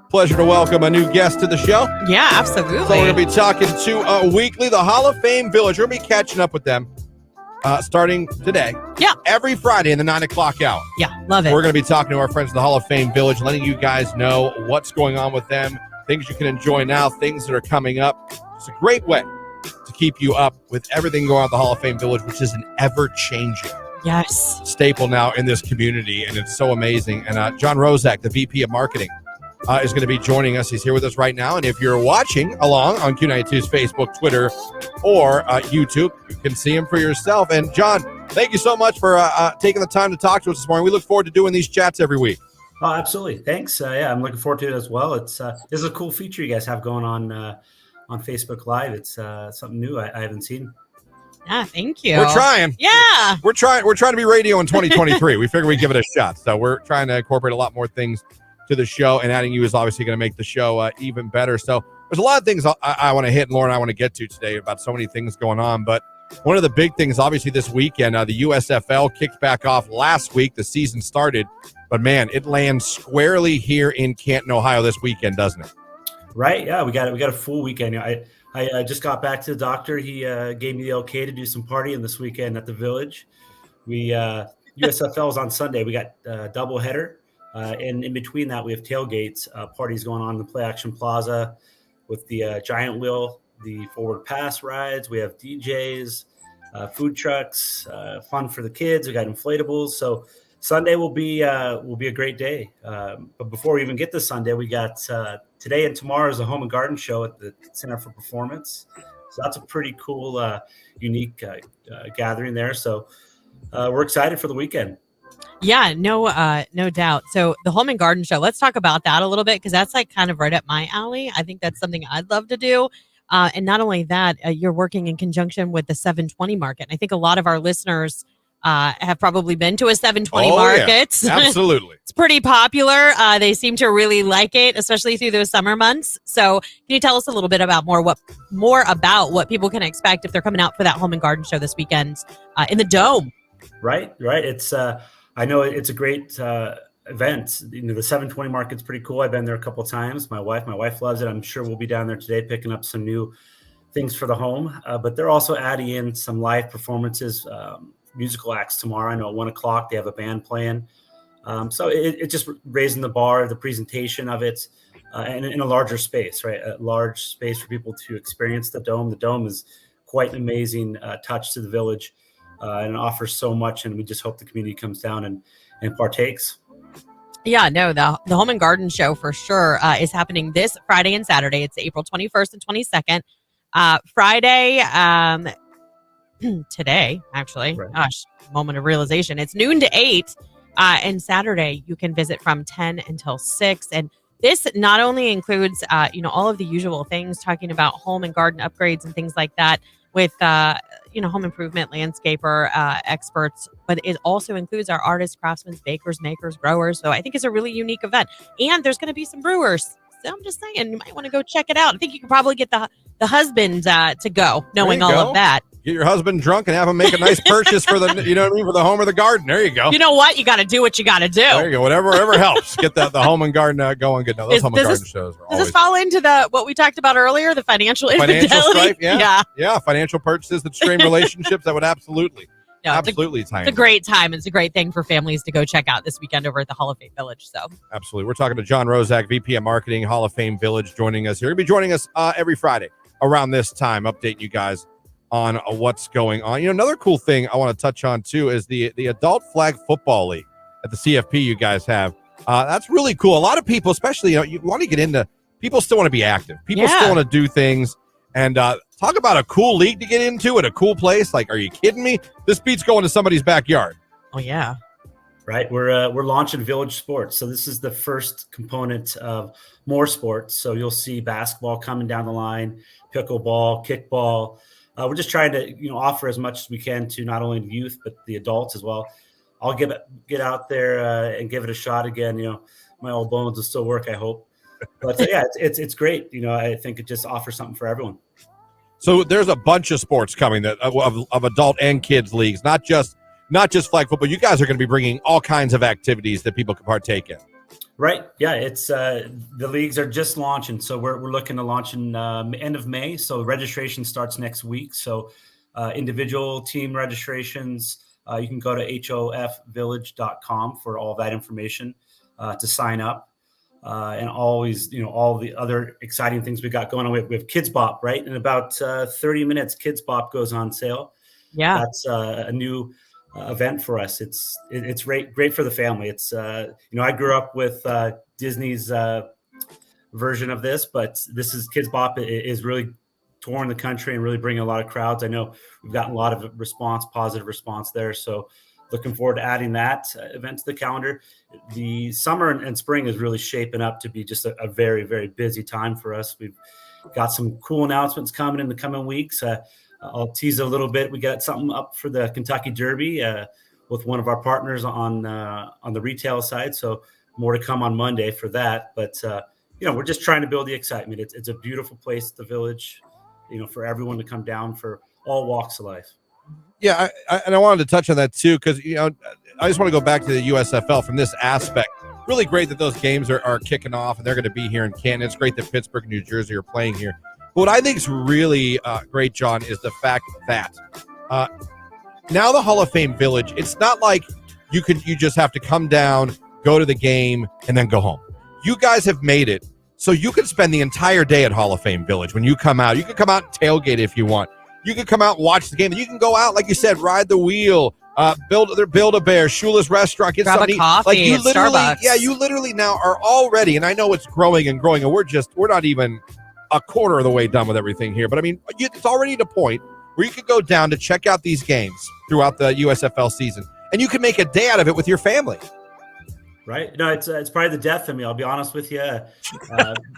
Pleasure to welcome a new guest to the show. Yeah, absolutely. So we're going to be talking to Weekly, the Hall of Fame Village. We're going to be catching up with them starting today. Yeah. Every Friday in the 9 o'clock hour. Yeah, love it. We're going to be talking to our friends at the Hall of Fame Village, letting you guys know what's going on with them, things you can enjoy now, things that are coming up. It's a great way to keep you up with everything going on at the Hall of Fame Village, which is an ever-changing staple now in this community, and it's so amazing. And John Rozak, the VP of Marketing, is going to be joining us. He's here with us right now. And if you're watching along on Q92's Facebook, Twitter, or YouTube, you can see him for yourself. And John, thank you so much for taking the time to talk to us this morning. We look forward to doing these chats every week. Oh, absolutely. Thanks. Yeah, I'm looking forward to it as well. It's this is a cool feature you guys have going on Facebook Live. It's something new I haven't seen. Ah, thank you. We're trying. Yeah. We're trying to be radio in 2023. We figure we'd give it a shot. So we're trying to incorporate a lot more things to the show, and adding you is obviously going to make the show even better. So there's a lot of things I want to hit, and Lauren, I want to get to today about so many things going on. But one of the big things, obviously, this weekend, the USFL kicked back off last week. The season started, but man, it lands squarely here in Canton, Ohio this weekend, doesn't it? Right. Yeah, we got a full weekend. I just got back to the doctor. He gave me the okay to do some partying this weekend at the Village. We USFL is on Sunday. We got a double header. And in between that, we have tailgates, parties going on in the Play Action Plaza with the giant wheel, the forward pass rides. We have DJs, food trucks, fun for the kids. We got inflatables. So Sunday will be a great day. But before we even get to Sunday, we got today and tomorrow is a home and garden show at the Center for Performance. So that's a pretty cool, unique gathering there. So we're excited for the weekend. Yeah, no doubt. So the Home and Garden Show, let's talk about that a little bit, because that's like kind of right up my alley. I think that's something I'd love to do. And not only that, you're working in conjunction with the 720 market. And I think a lot of our listeners have probably been to a 720 market. Yeah, absolutely. It's pretty popular. They seem to really like it, especially through those summer months. So can you tell us a little bit about more about what people can expect if they're coming out for that Home and Garden Show this weekend in the Dome? Right. It's I know it's a great event. The 720 market's pretty cool. I've been there a couple of times. My wife loves it. I'm sure we'll be down there today picking up some new things for the home. But they're also adding in some live performances, musical acts tomorrow. I know at 1 o'clock they have a band playing. So it's just raising the bar, the presentation of it, and in a larger space, right? A large space for people to experience the Dome. The Dome is quite an amazing touch to the Village. And it offers so much, and we just hope the community comes down and partakes. Yeah, no, the Home and Garden Show for sure is happening this Friday and Saturday. It's April 21st and 22nd. Friday, today, actually. Right. Gosh, moment of realization. It's noon to 8. And Saturday, you can visit from 10 until 6. And this not only includes, all of the usual things, talking about home and garden upgrades and things like that, with home improvement, landscaper experts, but it also includes our artists, craftsmen, bakers, makers, growers. So I think it's a really unique event. And there's going to be some brewers. So I'm just saying, you might want to go check it out. I think you can probably get the husband to go, knowing all of that. Get your husband drunk and have him make a nice purchase for the, for the home or the garden. There you go. You know what? You got to do what you got to do. There you go. Whatever helps. Get the home and garden going good. No, those home and garden shows are always. Does this fall into what we talked about earlier, the financial infidelity? Strife? Yeah. Financial purchases that strain relationships. That would absolutely tie It's a great time. It's a great thing for families to go check out this weekend over at the Hall of Fame Village. So absolutely. We're talking to John Rozak, VP of Marketing, Hall of Fame Village, joining us here. He'll be joining us every Friday around this time, updating you guys on what's going on. Another cool thing I want to touch on too is the Adult Flag Football League at the CFP you guys have. That's really cool. A lot of people, especially, you want to get into, people still want to be active. People still want to do things. And talk about a cool league to get into at a cool place. Like, are you kidding me? This beats going to somebody's backyard. Oh, yeah. Right. We're launching Village Sports. So this is the first component of more sports. So you'll see basketball coming down the line, pickleball, kickball. We're just trying to, offer as much as we can to not only the youth, but the adults as well. I'll get out there and give it a shot again. My old bones will still work, I hope. But it's great. I think it just offers something for everyone. So there's a bunch of sports coming that of adult and kids leagues, not just flag football. You guys are going to be bringing all kinds of activities that people can partake in. Right. Yeah. It's the leagues are just launching. So we're looking to launch in end of May. So registration starts next week. So individual team registrations, you can go to hofvillage.com for all that information to sign up. And always, all the other exciting things we got going on. We have Kids Bop, right? In about 30 minutes, Kids Bop goes on sale. Yeah. That's a new event for us. It's great for the family. It's I grew up with Disney's version of this, but this is Kids Bop is really touring the country and really bringing a lot of crowds. I know we've gotten a lot of positive response there. So looking forward to adding that event to the calendar. The summer and spring is really shaping up to be just a very, very busy time for us. We've got some cool announcements coming in the coming weeks. I'll tease a little bit. We got something up for the Kentucky Derby with one of our partners on the retail side. So more to come on Monday for that. But we're just trying to build the excitement. It's a beautiful place, the Village, for everyone to come down for all walks of life. Yeah, I wanted to touch on that too, because I just want to go back to the USFL from this aspect. Really great that those games are kicking off and they're going to be here in Canton. It's great that Pittsburgh and New Jersey are playing here. But what I think is really great, John, is the fact that now the Hall of Fame Village, it's not like you just have to come down, go to the game, and then go home. You guys have made it so you can spend the entire day at Hall of Fame Village. When you come out, you can come out and tailgate if you want. You can come out and watch the game. And you can go out, like you said, ride the wheel, Build-A-Bear, Shula's Restaurant, get Grab something a coffee like you at literally, Starbucks. yeah, you literally now are already, and I know it's growing and growing, and we're not even a quarter of the way done with everything here. But I mean, it's already at a point where you could go down to check out these games throughout the USFL season, and you can make a day out of it with your family. Right. No, it's probably the death of me. I'll be honest with you.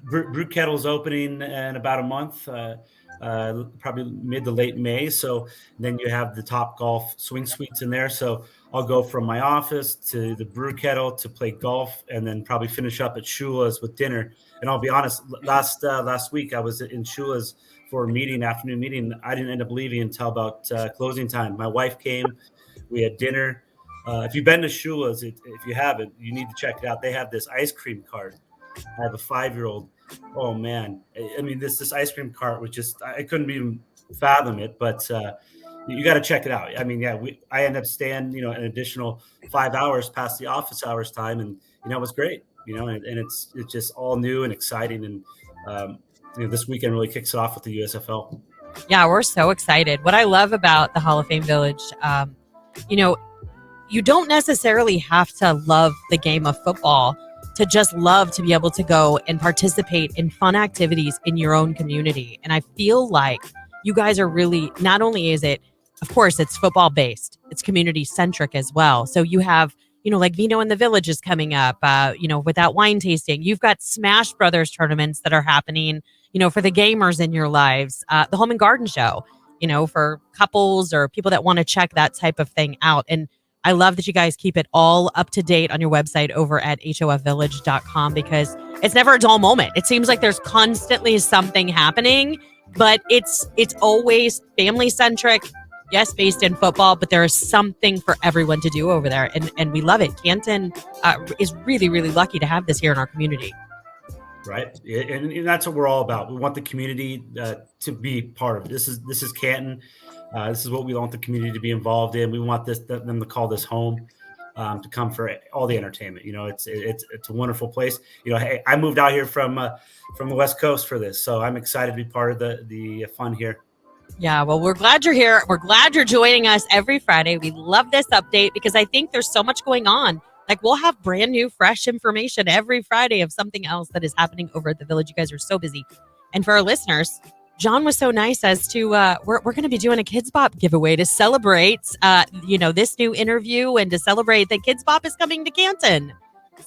Brew Kettle's opening in about a month, probably mid to late May. So then you have the Top Golf Swing Suites in there. So I'll go from my office to the Brew Kettle to play golf, and then probably finish up at Shula's with dinner. And I'll be honest, last week I was in Shula's for a afternoon meeting. I didn't end up leaving until about closing time. My wife came. We had dinner. If you've been to Shula's, if you haven't, you need to check it out. They have this ice cream cart. I have a 5-year-old. Oh man, I mean this ice cream cart was just, I couldn't even fathom it. But you got to check it out. I mean, yeah, I ended up staying an additional 5 hours past the office hours time, and it was great. And it's just all new and exciting, and this weekend really kicks it off with the USFL. Yeah, we're so excited. What I love about the Hall of Fame Village, you don't necessarily have to love the game of football to just love to be able to go and participate in fun activities in your own community. And I feel like you guys are really, not only is it, of course, it's football based, it's community centric as well. So you have, like Vino in the Village is coming up, with that wine tasting. You've got Smash Brothers tournaments that are happening, for the gamers in your lives, the Home and Garden Show, for couples or people that want to check that type of thing out. And I love that you guys keep it all up to date on your website over at hofvillage.com, because it's never a dull moment. It seems like there's constantly something happening, but it's always family centric. Yes, based in football, but there is something for everyone to do over there. And we love it. Canton is really, really lucky to have this here in our community. Right. And that's what we're all about. We want the community to be part of it. This is Canton. This is what we want the community to be involved in. We want them to call this home, to come for all the entertainment. It's a wonderful place. Hey, I moved out here from the West Coast for this, so I'm excited to be part of the fun here. Yeah, well, we're glad you're here. We're glad you're joining us every Friday. We love this update because I think there's so much going on. Like, we'll have brand new, fresh information every Friday of something else that is happening over at the Village. You guys are so busy. And for our listeners, John was so nice as to, we're going to be doing a Kids Bop giveaway to celebrate, this new interview and to celebrate that Kids Bop is coming to Canton.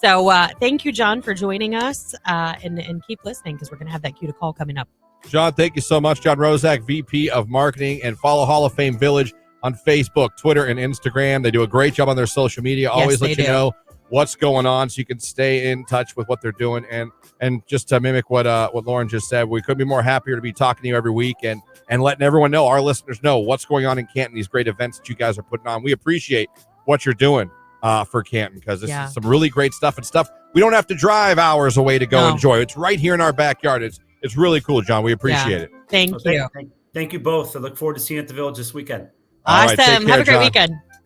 So thank you, John, for joining us, and keep listening because we're going to have that cue to call coming up. John, thank you so much. John Rozak, VP of Marketing, and follow Hall of Fame Village on Facebook, Twitter, and Instagram. They do a great job on their social media. Always let you know what's going on so you can stay in touch with what they're doing. And just to mimic what Lauren just said, we couldn't be more happier to be talking to you every week and letting everyone know, our listeners know what's going on in Canton, these great events that you guys are putting on. We appreciate what you're doing for Canton, because this Yeah. is some really great stuff and stuff we don't have to drive hours away to go enjoy. It's right here in our backyard. It's really cool, John. We appreciate it. Thank you. Thank you both. I look forward to seeing you at the Village this weekend. All right, Awesome. take care, Have a great John. weekend.